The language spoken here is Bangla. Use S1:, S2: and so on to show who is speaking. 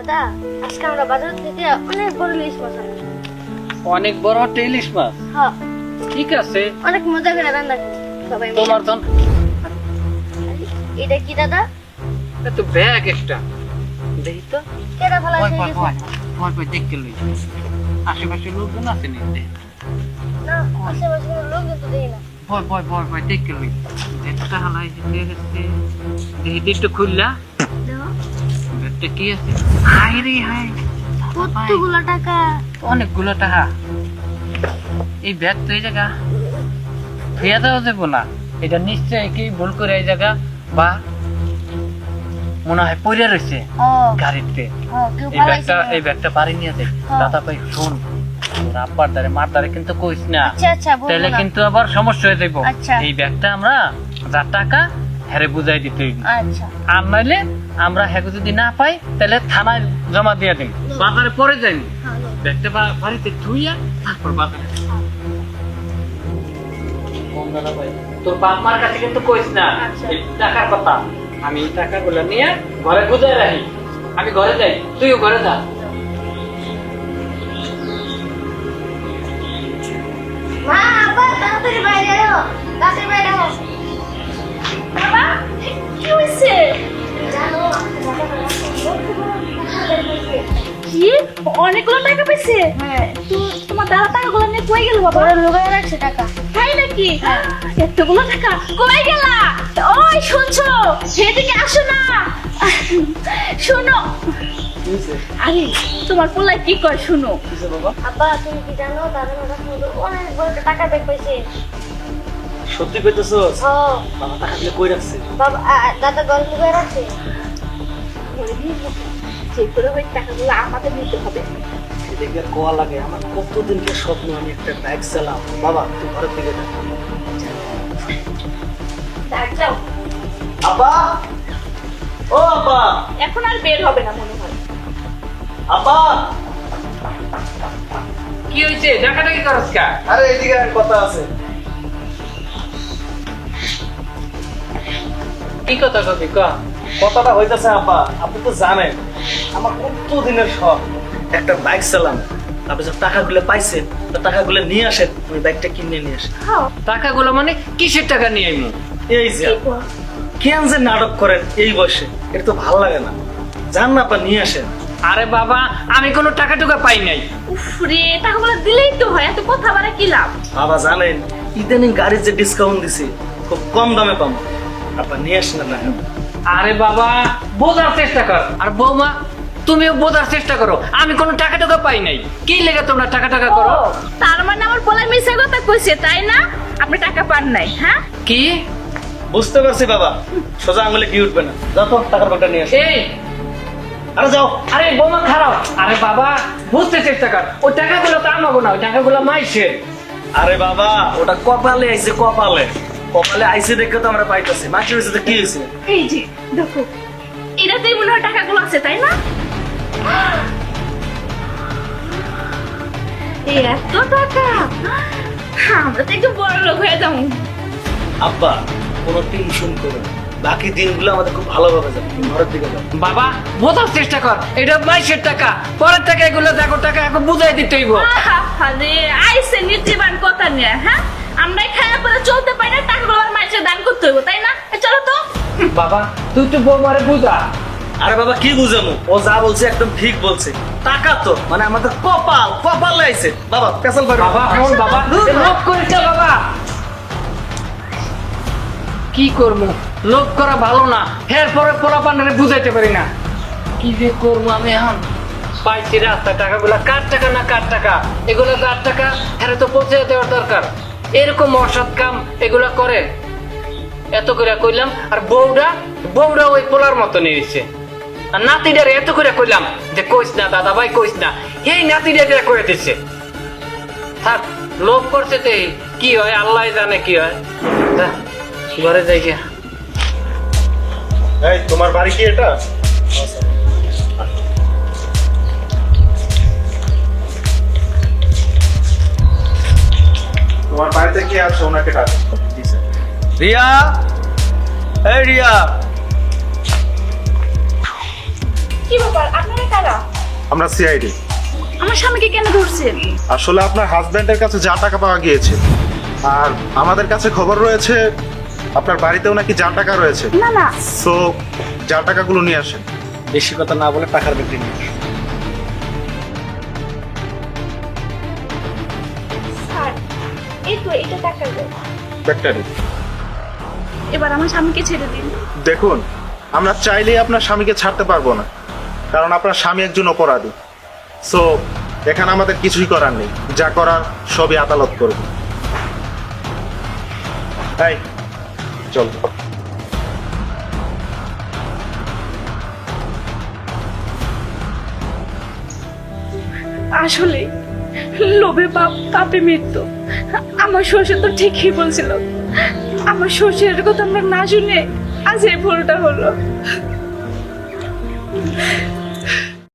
S1: দাদা আজকে আমরা বাজার থেকে অনেক বড় ইলিশ মাছ আনছি।
S2: অনেক বড় একটা ইলিশ মাছ?
S1: হ্যাঁ,
S2: ঠিক আছে,
S1: অনেক মজা করে রান্না করি সবাই মিলে।
S2: তোমার তো
S1: এটা কি দাদা?
S2: এটা তো ব্যাগ একটা, দেখি তো।
S1: কেডা ভালো আছে?
S2: ভয় ভয় দেখতে লই, আশেপাশে লোকজন আছে নি?
S1: না, আশেপাশে লোক কিন্তু দেখি না।
S2: ভয় ভয় ভয় ভয় দেখতে লই, একটা হালাই দেখতে দেখি একটু খুললা।
S1: দেখো
S2: ব্যাগটা কি আছে? হাই রে হাই,
S1: কতগুলো টাকা!
S2: অনেকগুলো টাকা। এই ব্যাগ তো এই জায়গা ফেয়া দেওয়া যাবো না, এটা নিশ্চয়ই কি ভুল করে এই জায়গা বা মনে হয় পড়ে রয়েছে
S1: ও
S2: গাড়িতে।
S1: কেউ
S2: এই
S1: পালাইছে।
S2: ব্যাগটা পারি নিয়ে যাই। দাদা ভাই শোন, তোর আব্বার দ্বারে মার দ্বারে কিন্তু কইস না,
S1: আচ্ছা আচ্ছা, বলবো
S2: তাহলে
S1: না।
S2: কিন্তু আবার সমস্যা হয়ে যাইব।
S1: আচ্ছা।
S2: এই ব্যাগটা আমরা যা টাকা হেরে বুঝাই দিতে হইব,
S1: আচ্ছা
S2: আর নাইলে আমরা হেগো যদি না পাই তাহলে থানায় জমা দিয়ে দিই, বাজারে পরে যাই।
S1: হ্যালো।
S2: ব্যাগটা বাড়িতে থুইয়া তারপর বাজারে। দাদা ভাই, তোর বাপ মার কাছে কিন্তু কইস না
S1: আচ্ছা।
S2: এই টাকার কথা। আমি এই টাকাগুলো নিয়ে ঘরে বুঝাই রাখি। আমি ঘরে যাই, তুইও ঘরে যা।
S1: মা, আব্বা, তাড়াতাড়ি বাইরে এলো, তাড়াতাড়ি বাইরে এলো। বাবা, কি হয়েছে? জানো,
S3: কি অনেকগুলো টাকা পেয়েছে?
S1: হ্যাঁ,
S3: তোমার দাদা টাকাগুলো নিয়ে কই গেল বাবা?
S1: বড় লুকায় রাখছে টাকা।
S3: তাই নাকি? এতগুলো টাকা কই গেলা? ওই শুনছো, সেদিকে আসো না। শোনো, আরে তোমার পোলাই কি কয় শুনো।
S1: আব্বা, তুমি কি জানো দাদা আমার কাছে অনেক বড় একটা টাকা ব্যাগ পাইছে।
S4: সত্যি কইতেছস?
S1: ও
S4: বাবা টাকা দিলে কই রাখছে?
S1: বাবা, দাদা গল্প লুকায় রাখছে।
S3: যে করে ওই টাকাগুলো আমাদের নিতে হবে।
S4: সেদিকে কোয়া লাগে, আমার কতদিনকে স্বপ্ন আমি একটা বাইক চালাম। বাবা তুই ঘরের দিকে যা।
S3: ডাক যাও,
S4: আব্বা, ও আব্বা,
S3: এখন আর বের হবে না মনে হয়।
S4: আব্বা,
S2: কি হয়েছে? ডাকাডাকি করস কা?
S4: আরে এদিকে আর কথা আছে।
S2: কি কথা কবি ক?
S4: কথাটা হইতাছে আব্বা, আপনি তো জানেন আমার কতদিনের শখ একটা বাইক চালাম। আপনি যে টাকাগুলো পাইছেন, তো টাকাগুলো নিয়ে আসেন, আমি বাইকটা কিনে নিয়ে আসেন।
S2: টাকাগুলো মানে কিসের টাকা নিয়ে আইমু?
S4: এই যে কেন যে নাটক করেন এই বয়সে, এটা তো ভালো লাগে না। যান না আপা, নিয়ে আসেন।
S2: আরে বাবা, আমি কোনো টাকা টুকা পাই নাই।
S3: উফ রে, টাকাগুলো দিলেই তো হয়, এত কথা বাড়া কি লাভ?
S4: বাবা জানেন ইদানিং গাড়ির যে ডিসকাউন্ট দিছে খুব কম দামে পাবো, আপনার নিয়ে আসেন না।
S2: আরে বাবা, বোঝার চেষ্টা কর। আর বৌমা, তুমিও বোঝার চেষ্টা করো, আমি কোনো টাকা টাকা পাই নাই। কি লেগে তোমরা টাকা টাকা করো?
S3: ও, তার মানে আমার পোলাই মিথ্যা কথা কইছে তাই না? আপনি টাকা পান নাই? হ্যাঁ,
S2: কি?
S4: বুঝতে পারছি বাবা, সোজা আঙুলে কি উঠবে না। যাও তো টাকার ব্যাগটা নিয়ে আসেন।
S2: এই,
S4: আরে যাও।
S2: আরে বৌমা খারাপ। আরে বাবা, বুঝতে চেষ্টা কর, ওই টাকাগুলো তো আমাগো না, ওই টাকাগুলো মাইসের।
S4: আরে বাবা, ওটা কপালে আইছে, কপালে কপালে আইছে দেখে তো আমরা পাইতেছি। মাছি হয়েছে তো কি হয়েছে?
S3: এই যে দেখো, এটাতেই মনে হয় টাকাগুলো আছে তাই না? এই এত টাকা, আমরা তো একটু বড় লোক হয়ে যাবো।
S4: আব্বা কোনো টেনশন করো না, বাকি দিনগুলো আমাদের খুব ভালোভাবে যাবে। তুমি ঘরের দিকে যাও।
S2: বাবা, বোঝার চেষ্টা কর, এটা মাইসের টাকা। পরের টাকা এগুলো দেখো, টাকা এখন বুঝাই দিতে হইব।
S3: আরে আইসে নির্জীবান কথা নিয়ে, হ্যাঁ আমরাই খায়া পরে চলতে পারি না, টাকাগুলো আর মাইসে দান করতে হইব তাই না? চলো তো।
S2: বাবা, তুই তো বৌমারে বুঝা।
S4: আরে বাবা কি বুঝানো, ও যা বলছে একদম ঠিক বলছে। টাকা তো মানে আমাদের কপাল, কপালে আইছে। বাবা পেছাল পারো।
S2: বাবা শোন বাবা, লোভ করিস না বাবা। কি করবো, লোভ করা ভালো না। এরপরে পোলাপানের বুঝাইতে পারি না। কি যে করবো আমি এখন? পাইছি রাস্তা, টাকাগুলা কার টাকা না কার টাকা, এগুলো কার টাকা, হ্যাঁ তো পৌঁছে দেওয়ার দরকার। এরকম অসৎ কাম এগুলা করে, এত করে কইলাম। আর বউরা ওই পোলার মতো নিয়েছে। আর নাতিটারে এত করে কইলাম যে কইস না দাদা ভাই, কইস না। এই নাতিটা করে দিচ্ছে। থাক, লোভ করছে তো কি হয় আল্লাহ জানে কি হয়। যা, ঘরে যাই গিয়া।
S4: এই তোমার বাড়ি কি এটা? তোমার বাড়িতে কি আছে ওনাকে ডাকো। রিয়া, এই রিয়া।
S3: কি ব্যাপার, আপনারা কারা?
S5: আমরা সিআইডি।
S3: আমার স্বামীকে কেন ধরছেন?
S5: আসলে আপনার হাজবেন্ডের কাছে যা টাকা পাওয়া গিয়েছে, আর আমাদের কাছে খবর রয়েছে আপনার বাড়িতেও নাকি যা টাকা রয়েছে।
S3: না না,
S5: সো যা টাকাগুলো নিয়ে আসেন।
S4: বেশি কথা না বলে টাকার ব্যাগটি নিয়ে আসো।
S3: স্যার এই তো এটা টাকা দেন।
S5: ব্যাগটারি
S3: এবার আমার স্বামীকে ছেড়ে দিন।
S5: দেখুন, আমরা চাইলেই আপনার স্বামীকে ছাড়তে পারবো না, কারণ আপনার স্বামী একজন অপরাধী। সো এখানে আমাদের কিছুই করার নেই, যা করার সবই আদালত করবে। এই চল।
S3: আসলে লোভে পাপ, পাপে মৃত্যু। আমার শ্বশুর তো ঠিকই বলছিল, আমার শ্বশুরের কথা আমরা না শুনে আজ এই ভুলটা হলো।